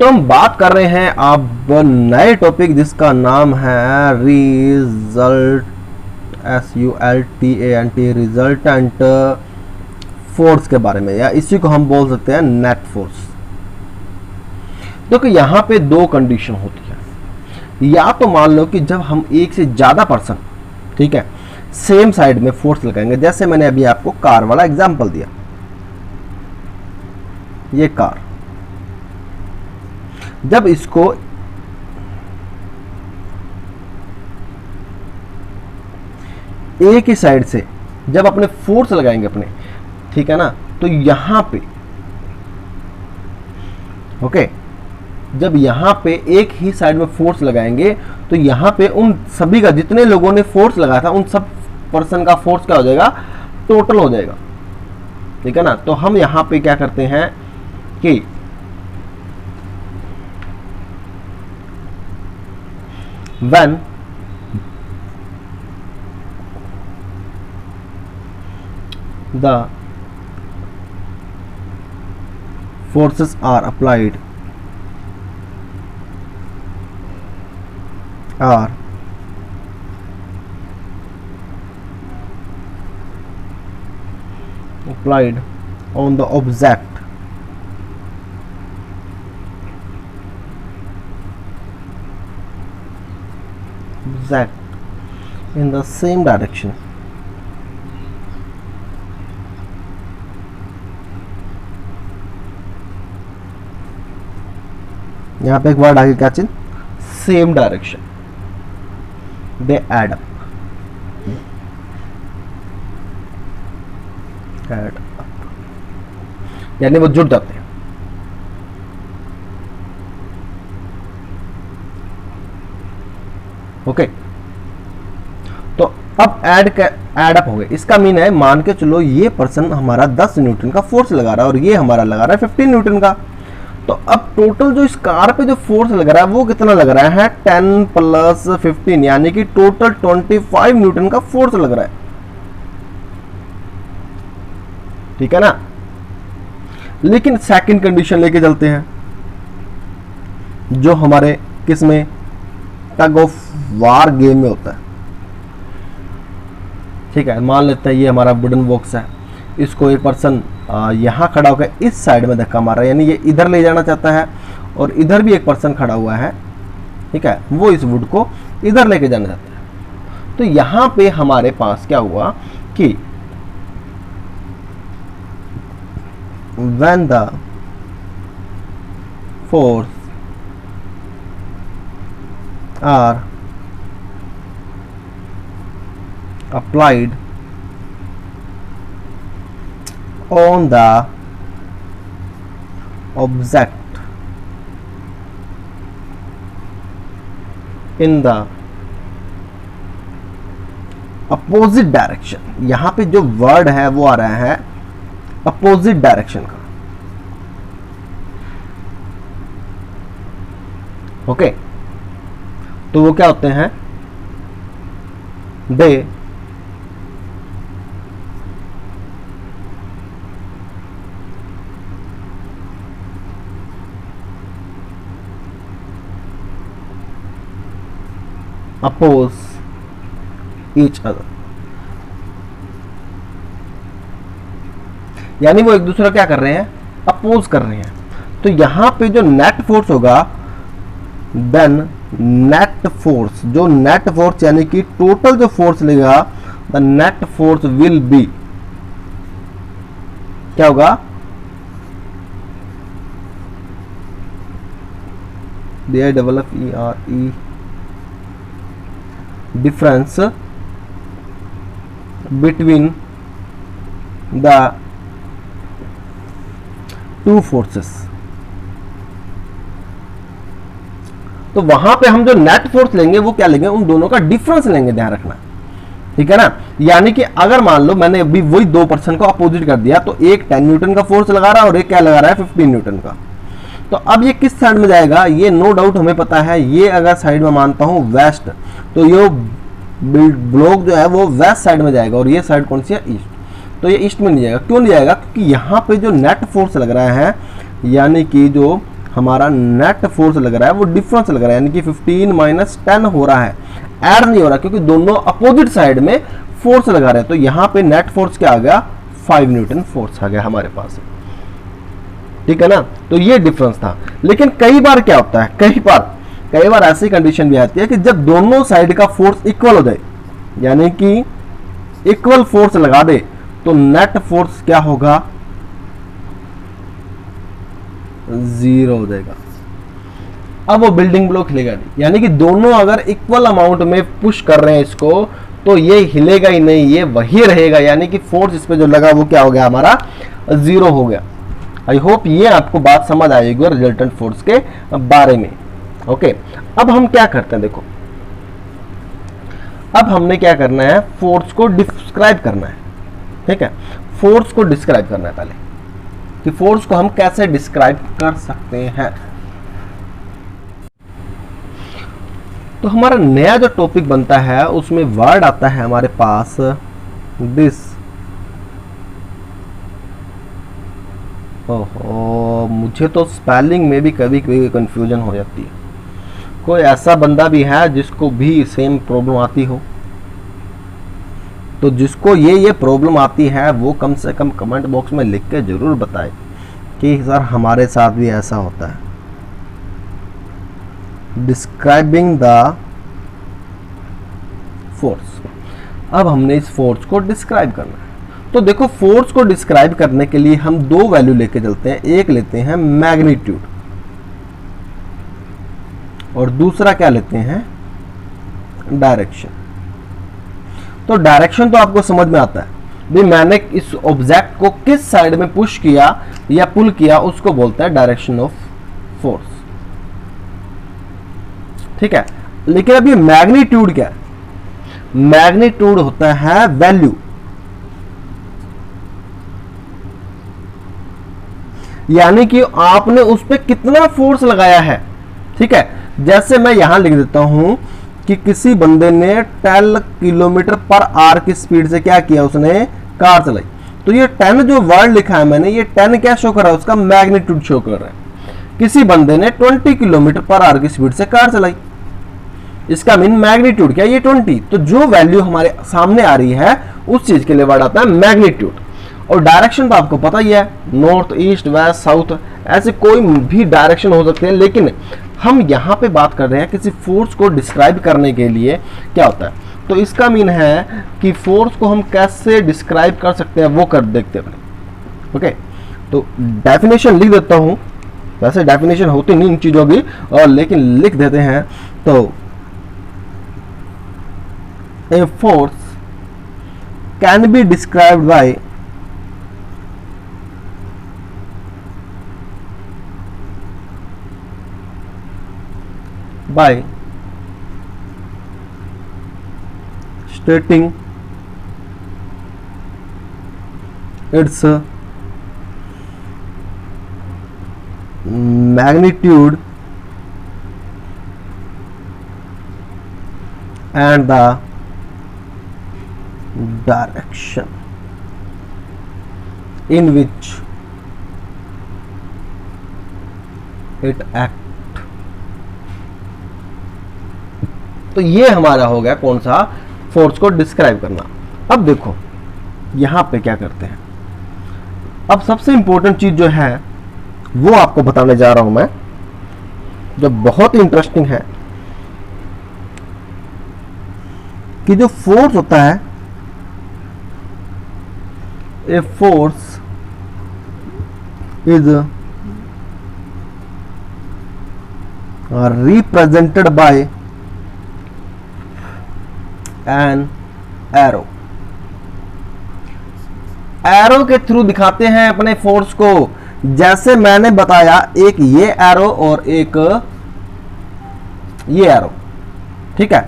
तो हम बात कर रहे हैं अब नए टॉपिक जिसका नाम है रिजल्ट, SULTANT, रिजल्टेंट फोर्स के बारे में, या इसी को हम बोल सकते हैं नेट फोर्स। देखो यहाँ पे दो कंडीशन होती है। या तो मान लो कि जब हम एक से ज्यादा पर्सन, ठीक है, सेम साइड में फोर्स लगाएंगे, जैसे मैंने अभी आपको कार वाला एग्जांपल दिया, ये कार, जब इसको एक ही साइड से जब अपने फोर्स लगाएंगे अपने, ठीक है ना, तो यहां पे ओके, जब यहां पे एक ही साइड में फोर्स लगाएंगे तो यहां पे उन सभी का, जितने लोगों ने फोर्स लगाया था, उन सब पर्सन का फोर्स क्या हो जाएगा, टोटल हो जाएगा, ठीक है ना। तो हम यहां पे क्या करते हैं कि when the forces are applied on the object in the same direction, यहाँ पे एक वर्ड आगे क्या चिन्ह, same direction, they add up, यानी वो जुड़ जाते हैं। ओके, तो अब एड अप हो गए। इसका मीन है, मान के चलो ये पर्सन हमारा 10 न्यूटन का फोर्स लगा रहा है और ये हमारा लगा रहा है 15 न्यूटन का। तो अब टोटल जो इस कार पे जो फोर्स लग रहा है वो कितना लग रहा है, 10 प्लस 15, यानी कि टोटल 25 न्यूटन का फोर्स लग रहा है, ठीक है ना। लेकिन सेकंड कंडीशन लेके चलते हैं, जो हमारे किस में, टग ऑफ वार गेम में होता है, ठीक है। मान लेते हैं ये हमारा वुडन बॉक्स है, इसको एक पर्सन यहां खड़ा होकर इस साइड में धक्का मार रहा है, यानी ये इधर ले जाना चाहता है, और इधर भी एक पर्सन खड़ा हुआ है, ठीक है, वो इस वुड को इधर लेके जाना चाहता है। तो यहां पे हमारे पास क्या हुआ कि when the force are applied on the object in the opposite direction, यहां पे जो वर्ड है वो आ रहा है अपोजिट डायरेक्शन का, ओके। तो वो क्या होते हैं, दे अपोज ईच अदर, यानी वो एक दूसरा क्या कर रहे हैं, अपोज कर रहे हैं। तो यहां पे जो नेट फोर्स होगा, देन नेट फोर्स, जो नेट फोर्स यानी कि टोटल जो फोर्स लेगा, the net force will be क्या होगा, DIFFERE, difference between the two forces. तो वहां पे हम जो नेट फोर्स लेंगे वो क्या लेंगे, उन दोनों का डिफरेंस लेंगे, ध्यान रखना, ठीक है ना। यानी कि अगर मान लो मैंने अभी वही दो पर्सन को अपोजिट कर दिया, तो एक 10 न्यूटन का फोर्स लगा रहा है और एक क्या लगा रहा है, 15 न्यूटन का। तो अब ये किस साइड में जाएगा, ये नो डाउट हमें पता है, ये अगर साइड में मानता हूं वेस्ट, तो ये ब्लॉक जो है वो वेस्ट साइड में जाएगा, और ये साइड कौन सी है, ईस्ट। तो ये ईस्ट में नहीं जाएगा। क्यों नहीं जाएगा, क्योंकि यहाँ पे जो नेट फोर्स लग रहा है, यानी कि जो हमारा नेट फोर्स लग रहा है वो डिफरेंस लग रहा है, यानी कि 15 माइनस 10 हो रहा है, ऐड नहीं हो रहा, क्योंकि दोनों अपोजिट साइड में फोर्स लगा रहे हैं। तो यहाँ पे नेट फोर्स क्या आ गया, 5 न्यूटन फोर्स आ गया हमारे पास, ठीक है ना। तो ये डिफरेंस था। लेकिन कई बार क्या होता है, कई बार ऐसी कंडीशन भी आती है कि जब दोनों साइड का फोर्स इक्वल हो जाए, यानी कि इक्वल फोर्स लगा दे, तो नेट फोर्स क्या होगा, 0 हो जाएगा। अब वो बिल्डिंग ब्लॉक हिलेगा नहीं, यानी कि दोनों अगर इक्वल अमाउंट में पुश कर रहे हैं इसको, तो ये हिलेगा ही नहीं, ये वही रहेगा, यानी कि फोर्स इस पे जो लगा वो क्या हो गया, हमारा 0 हो गया। आई होप ये आपको बात समझ आएगी रिजल्टेंट फोर्स के बारे में। ओके, अब हम क्या करते हैं, देखो अब हमने क्या करना है, फोर्स को डिस्क्राइब करना है, ठीक है। फोर्स को डिस्क्राइब करना है पहले, कि फोर्स को हम कैसे डिस्क्राइब कर सकते हैं। तो हमारा नया जो टॉपिक बनता है उसमें वर्ड आता है हमारे पास दिस। ओहो, मुझे तो स्पेलिंग में भी कभी कभी कंफ्यूजन हो जाती है। कोई ऐसा बंदा भी है जिसको भी सेम प्रॉब्लम आती हो, तो जिसको ये प्रॉब्लम आती है वो कम से कम कमेंट बॉक्स में लिख के जरूर बताए कि सर हमारे साथ भी ऐसा होता है। डिस्क्राइबिंग द फोर्स, अब हमने इस फोर्स को डिस्क्राइब करना है। तो देखो, फोर्स को डिस्क्राइब करने के लिए हम दो वैल्यू लेके चलते हैं, एक लेते हैं मैग्नीट्यूड और दूसरा क्या लेते हैं, डायरेक्शन। तो डायरेक्शन तो आपको समझ में आता है भाई, मैंने इस ऑब्जेक्ट को किस साइड में पुश किया या पुल किया, उसको बोलते हैं डायरेक्शन ऑफ फोर्स, ठीक है। लेकिन अब ये मैग्नीट्यूड क्या है, मैग्नीट्यूड होता है वैल्यू, यानी कि आपने उस पर कितना फोर्स लगाया है, ठीक है। जैसे मैं यहां लिख देता हूं कि किसी बंदे ने 10 किलोमीटर पर आवर की स्पीड से क्या किया, उसने कार चलाई। तो ये 10 जो वर्ड लिखा है मैंने, ये 10 क्या शो कर रहा है, उसका मैग्नीट्यूड शो कर रहा है। किसी बंदे ने 20 किलोमीटर पर आवर की स्पीड से कार चलाई, इसका मीन मैग्नीट्यूड क्या, ये 20। तो जो वैल्यू हमारे सामने आ रही है उस चीज के लिए वर्ड आता है मैग्नीट्यूड। और डायरेक्शन तो आपको पता ही है, नॉर्थ, ईस्ट, वेस्ट, साउथ, ऐसे कोई भी डायरेक्शन हो सकते हैं। लेकिन हम यहाँ पे बात कर रहे हैं किसी फोर्स को डिस्क्राइब करने के लिए क्या होता है, तो इसका मीन है कि फोर्स को हम कैसे डिस्क्राइब कर सकते हैं वो कर देखते हैं। ओके, तो डेफिनेशन लिख देता हूँ, वैसे डेफिनेशन होती नहीं इन चीज़ों की, और लेकिन लिख देते हैं। तो a force can be described bye by stating its magnitude and the direction in which it acts। तो ये हमारा हो गया कौन सा, फोर्स को डिस्क्राइब करना। अब देखो यहां पे क्या करते हैं, अब सबसे इंपॉर्टेंट चीज जो है वो आपको बताने जा रहा हूं मैं, जो बहुत ही इंटरेस्टिंग है, कि जो फोर्स होता है, a force is represented by an arrow. Arrow के थ्रू दिखाते हैं अपने फोर्स को, जैसे मैंने बताया, एक ये एरो और एक ये एरो, ठीक है।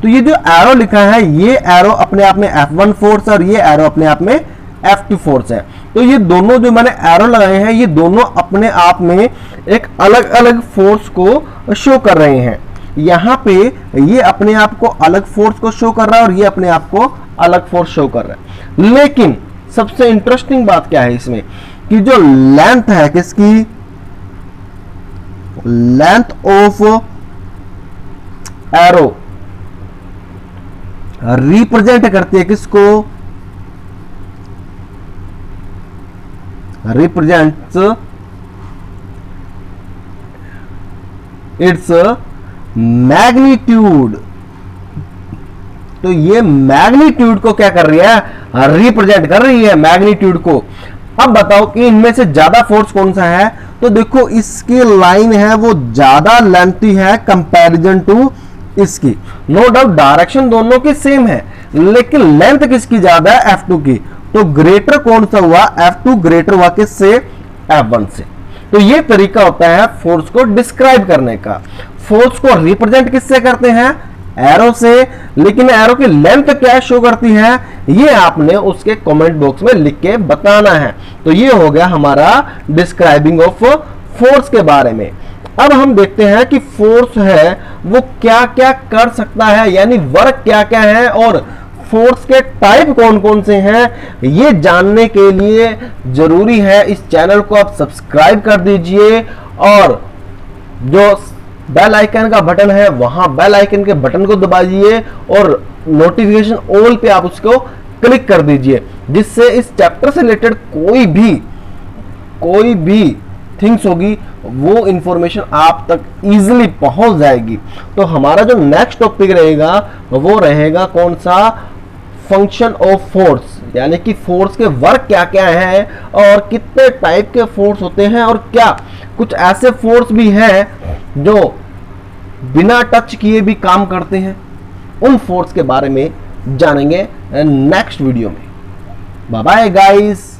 तो ये जो एरो लिखा है, ये एरो अपने आप में F1 फोर्स है और ये एरो अपने आप में F2 फोर्स है। तो ये दोनों जो मैंने एरो लगाए हैं, ये दोनों अपने आप में एक अलग अलग फोर्स को शो कर रहे हैं। यहाँ पे ये अपने आप को अलग फोर्स को शो कर रहा है और ये अपने आप को अलग फोर्स शो कर रहा है। लेकिन सबसे इंटरेस्टिंग बात क्या है इसमें, कि जो लेंथ है किसकी, लेंथ ऑफ एरो रिप्रेजेंट करती है किसको, रिप्रेजेंट्स इट्स मैग्नीट्यूड। तो ये मैग्नीट्यूड को क्या कर रही है, रिप्रेजेंट कर रही है मैग्नीट्यूड को। अब बताओ कि इनमें से ज्यादा फोर्स कौन सा है, तो देखो इसकी लाइन है वो ज्यादा लेंथी है कंपैरिजन टू इसकी। नो डाउट डायरेक्शन दोनों की सेम है, लेकिन लेंथ किसकी ज्यादा है, F2 की। तो ग्रेटर कौन सा हुआ, F2 ग्रेटर हुआ किससे, F1 से। तो ये तरीका होता है फोर्स को डिस्क्राइब करने का। फोर्स को रिप्रेजेंट किससे करते हैं, एरो से, लेकिन एरो की लेंथ क्या शो करती है ये आपने उसके कमेंट बॉक्स में लिख के बताना है। तो ये हो गया हमारा डिस्क्राइबिंग ऑफ फोर्स के बारे में। अब हम देखते हैं कि फोर्स है वो क्या क्या कर सकता है, यानी वर्क क्या क्या है और फोर्स के टाइप कौन कौन से हैं, ये जानने के लिए जरूरी है इस चैनल को आप सब्सक्राइब कर दीजिए और जो बेल आइकन का बटन है वहां बेल आइकन के बटन को दबाइए और नोटिफिकेशन ऑल पे आप उसको क्लिक कर दीजिए, जिससे इस चैप्टर से रिलेटेड कोई भी थिंग्स होगी वो इंफॉर्मेशन आप तक इजीली पहुंच जाएगी। तो हमारा जो नेक्स्ट टॉपिक रहेगा वो रहेगा कौन सा, फंक्शन ऑफ फोर्स, यानी कि फोर्स के वर्क क्या क्या है और कितने टाइप के फोर्स होते हैं और क्या कुछ ऐसे फोर्स भी हैं जो बिना टच किए भी काम करते हैं। उन फोर्स के बारे में जानेंगे नेक्स्ट वीडियो में। Bye bye guys.